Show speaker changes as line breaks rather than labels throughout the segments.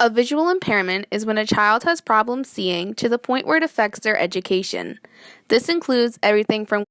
A visual impairment is when a child has problems seeing to the point where it affects their education. This includes everything from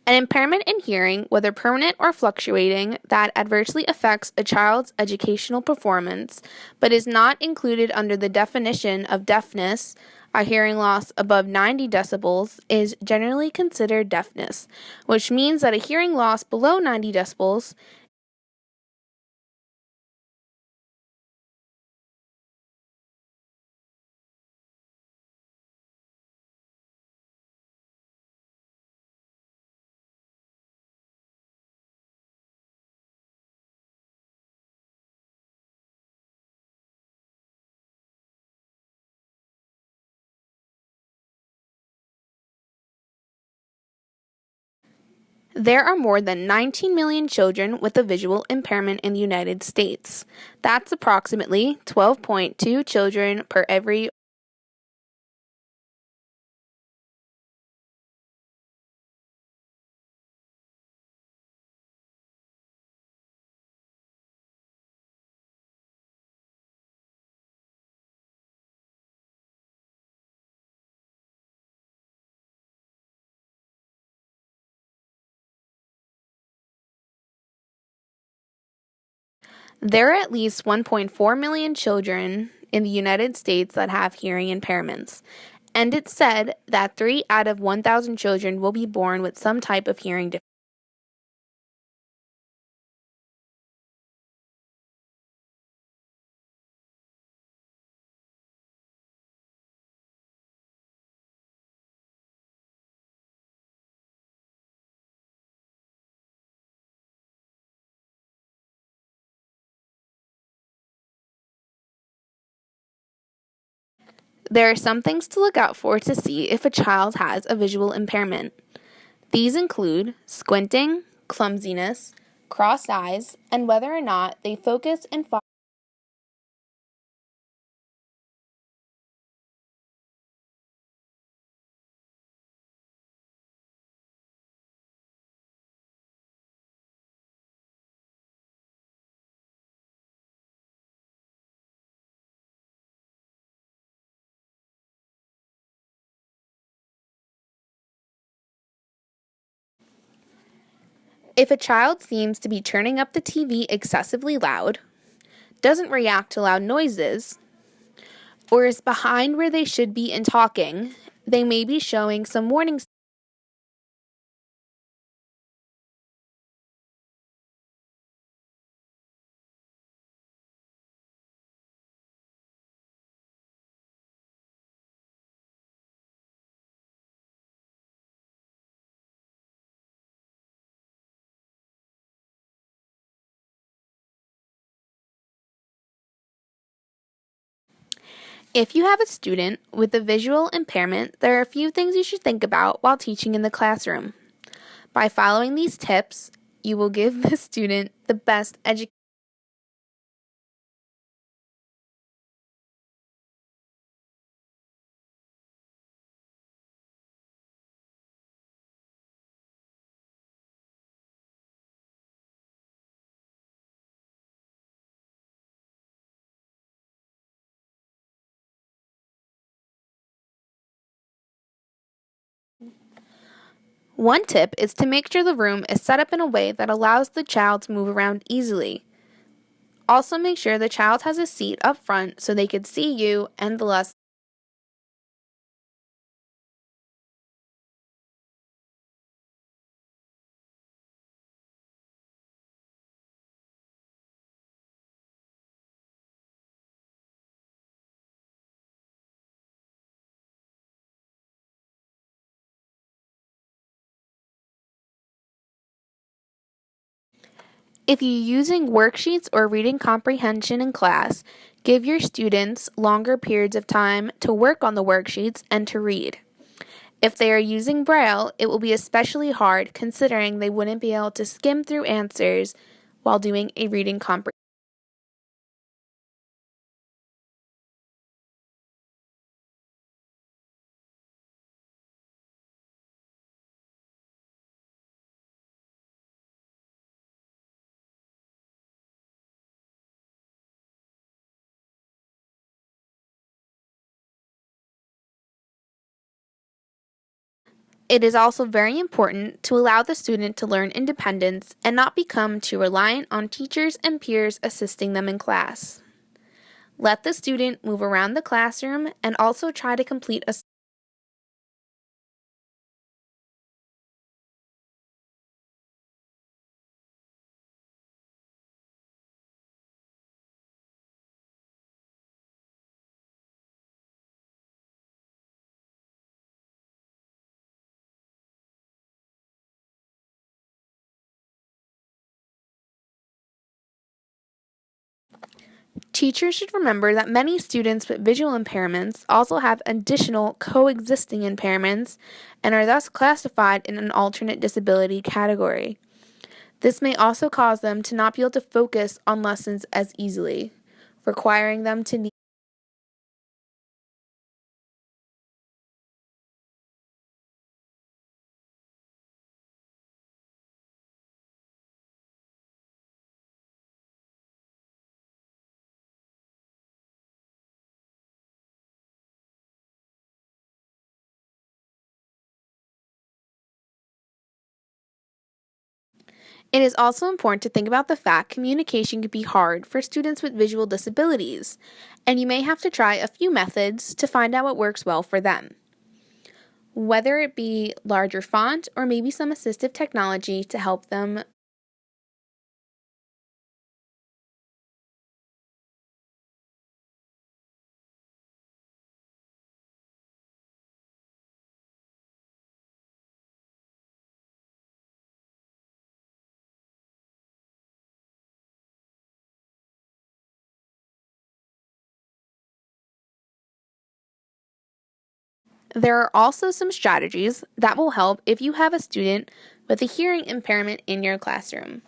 an impairment in hearing, whether permanent or fluctuating, that adversely affects a child's educational performance, but is not included under the definition of deafness. A hearing loss above 90 decibels is generally considered deafness, which means that a hearing loss below 90 decibels. There are more than 19 million children with a visual impairment in the United States. That's approximately 12.2 children per every. There are at least 1.4 million children in the United States that have hearing impairments, and it's said that 3 out of 1,000 children will be born with some type of hearing difficulty. There are some things to look out for to see if a child has a visual impairment. These include squinting, clumsiness, crossed eyes, and whether or not they focus and follow. If a child seems to be turning up the TV excessively loud, doesn't react to loud noises, or is behind where they should be in talking, they may be showing some warning. If you have a student with a visual impairment, there are a few things you should think about while teaching in the classroom. By following these tips, you will give the student the best education. One tip is to make sure the room is set up in a way that allows the child to move around easily. Also, make sure the child has a seat up front so they can see you and the lesson. If you're using worksheets or reading comprehension in class, give your students longer periods of time to work on the worksheets and to read. If they are using Braille, it will be especially hard considering they wouldn't be able to skim through answers while doing a reading comprehension. It is also very important to allow the student to learn independence and not become too reliant on teachers and peers assisting them in class. Let the student move around the classroom and also try to complete a. Teachers should remember that many students with visual impairments also have additional coexisting impairments and are thus classified in an alternate disability category. This may also cause them to not be able to focus on lessons as easily, requiring them to need. It is also important to think about the fact communication can be hard for students with visual disabilities, and you may have to try a few methods to find out what works well for them. Whether it be larger font or maybe some assistive technology to help them. There are also some strategies that will help if you have a student with a hearing impairment in your classroom.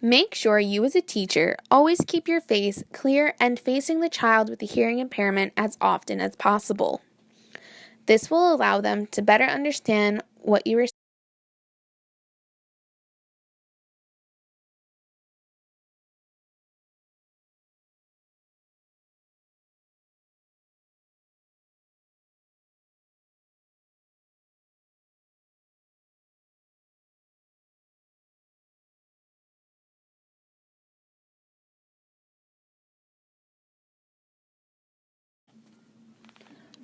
Make sure you, as a teacher, always keep your face clear and facing the child with the hearing impairment as often as possible. This will allow them to better understand what you are.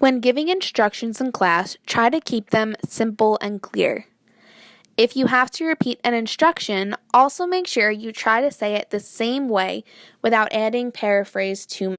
When giving instructions in class, try to keep them simple and clear. If you have to repeat an instruction, also make sure you try to say it the same way without adding paraphrase too much.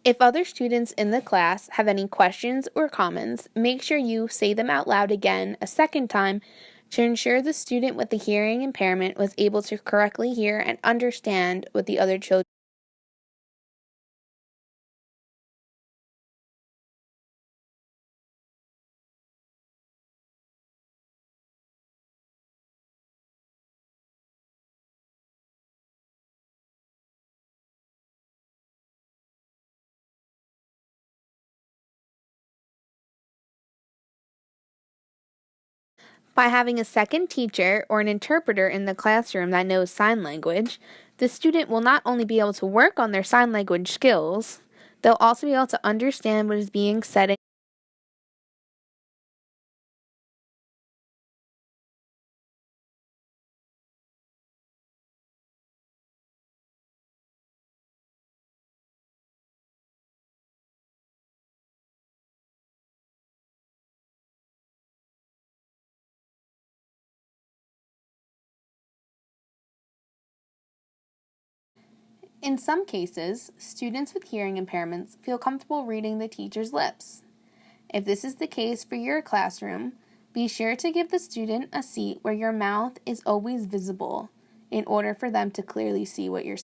If other students in the class have any questions or comments, make sure you say them out loud again a second time to ensure the student with the hearing impairment was able to correctly hear and understand what the other children. By having a second teacher or an interpreter in the classroom that knows sign language, the student will not only be able to work on their sign language skills, they'll also be able to understand what is being said. In some cases, students with hearing impairments feel comfortable reading the teacher's lips. If this is the case for your classroom, be sure to give the student a seat where your mouth is always visible in order for them to clearly see what you're saying.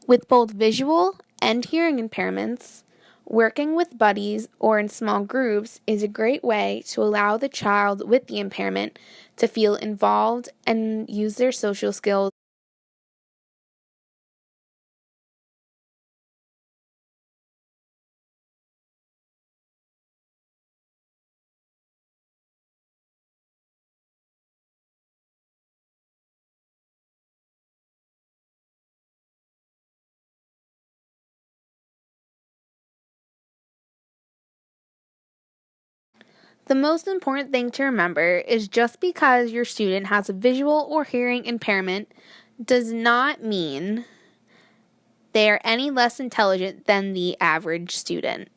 With both visual and hearing impairments, working with buddies or in small groups is a great way to allow the child with the impairment to feel involved and use their social skills. The most important thing to remember is just because your student has a visual or hearing impairment does not mean they are any less intelligent than the average student.